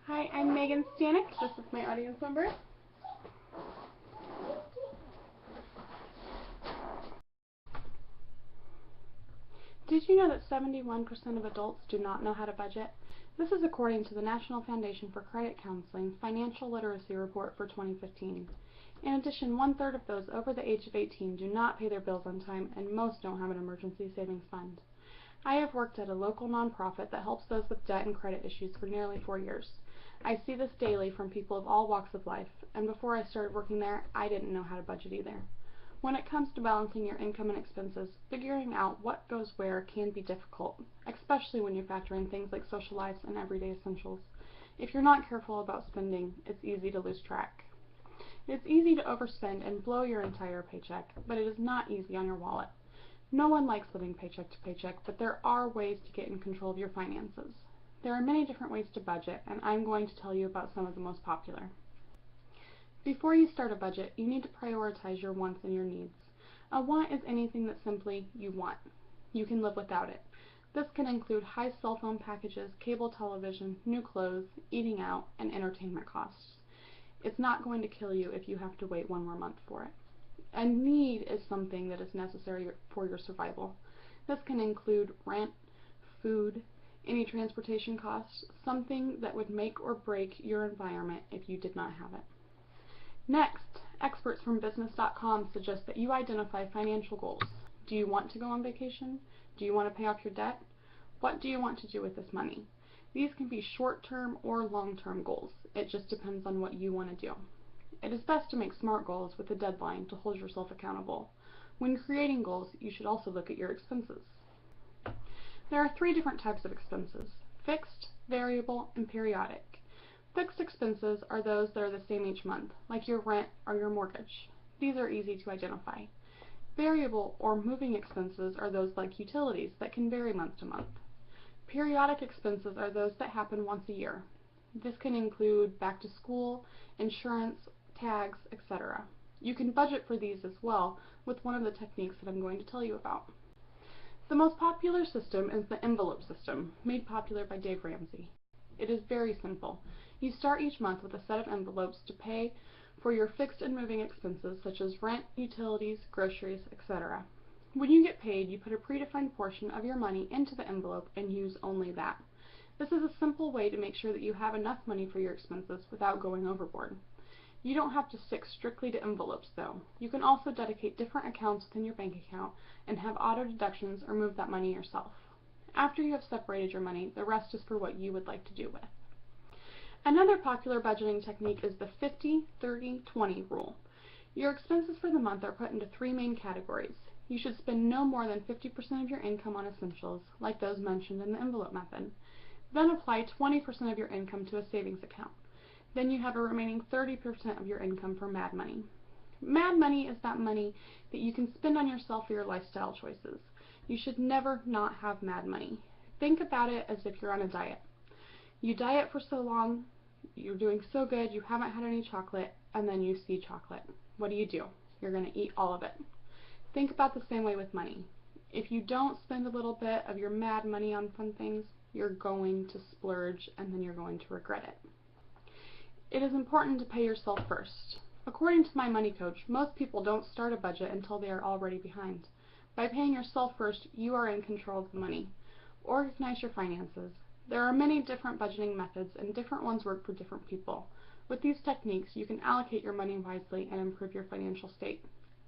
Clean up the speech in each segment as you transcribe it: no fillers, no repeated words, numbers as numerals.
Hi, I'm Megan Stanek. This is my audience number. Did you know that 71% of adults do not know how to budget? This is according to the National Foundation for Credit Counseling Financial Literacy Report for 2015. In addition, one-third of those over the age of 18 do not pay their bills on time, and most don't have an emergency savings fund. I have worked at a local nonprofit that helps those with debt and credit issues for nearly 4 years. I see this daily from people of all walks of life, and before I started working there, I didn't know how to budget either. When it comes to balancing your income and expenses, figuring out what goes where can be difficult, especially when you factor in things like social lives and everyday essentials. If you're not careful about spending, it's easy to lose track. It's easy to overspend and blow your entire paycheck, but it is not easy on your wallet. No one likes living paycheck to paycheck, but there are ways to get in control of your finances. There are many different ways to budget, and I'm going to tell you about some of the most popular. Before you start a budget, you need to prioritize your wants and your needs. A want is anything that simply you want. You can live without it. This can include high cell phone packages, cable television, new clothes, eating out, and entertainment costs. It's not going to kill you if you have to wait one more month for it. A need is something that is necessary for your survival. This can include rent, food, any transportation costs, something that would make or break your environment if you did not have it. Next, experts from business.com suggest that you identify financial goals. Do you want to go on vacation? Do you want to pay off your debt? What do you want to do with this money? These can be short-term or long-term goals. It just depends on what you want to do. It is best to make SMART goals with a deadline to hold yourself accountable. When creating goals, you should also look at your expenses. There are 3 different types of expenses: fixed, variable, and periodic. Fixed expenses are those that are the same each month, like your rent or your mortgage. These are easy to identify. Variable or moving expenses are those like utilities that can vary month to month. Periodic expenses are those that happen once a year. This can include back to school, insurance, tags, etc. You can budget for these as well with one of the techniques that I'm going to tell you about. The most popular system is the envelope system, made popular by Dave Ramsey. It is very simple. You start each month with a set of envelopes to pay for your fixed and moving expenses such as rent, utilities, groceries, etc. When you get paid, you put a predefined portion of your money into the envelope and use only that. This is a simple way to make sure that you have enough money for your expenses without going overboard. You don't have to stick strictly to envelopes though. You can also dedicate different accounts within your bank account and have auto deductions or move that money yourself. After you have separated your money, the rest is for what you would like to do with. Another popular budgeting technique is the 50-30-20 rule. Your expenses for the month are put into 3 main categories. You should spend no more than 50% of your income on essentials, like those mentioned in the envelope method. Then apply 20% of your income to a savings account. Then you have a remaining 30% of your income for mad money. Mad money is that money that you can spend on yourself or your lifestyle choices. You should never not have mad money. Think about it as if you're on a diet. You diet for so long, you're doing so good, you haven't had any chocolate, and then you see chocolate. What do? You're going to eat all of it. Think about the same way with money. If you don't spend a little bit of your mad money on fun things, you're going to splurge and then you're going to regret it. It is important to pay yourself first. According to my money coach, most people don't start a budget until they are already behind. By paying yourself first, you are in control of the money. Organize your finances. There are many different budgeting methods and different ones work for different people. With these techniques, you can allocate your money wisely and improve your financial state.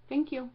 Thank you.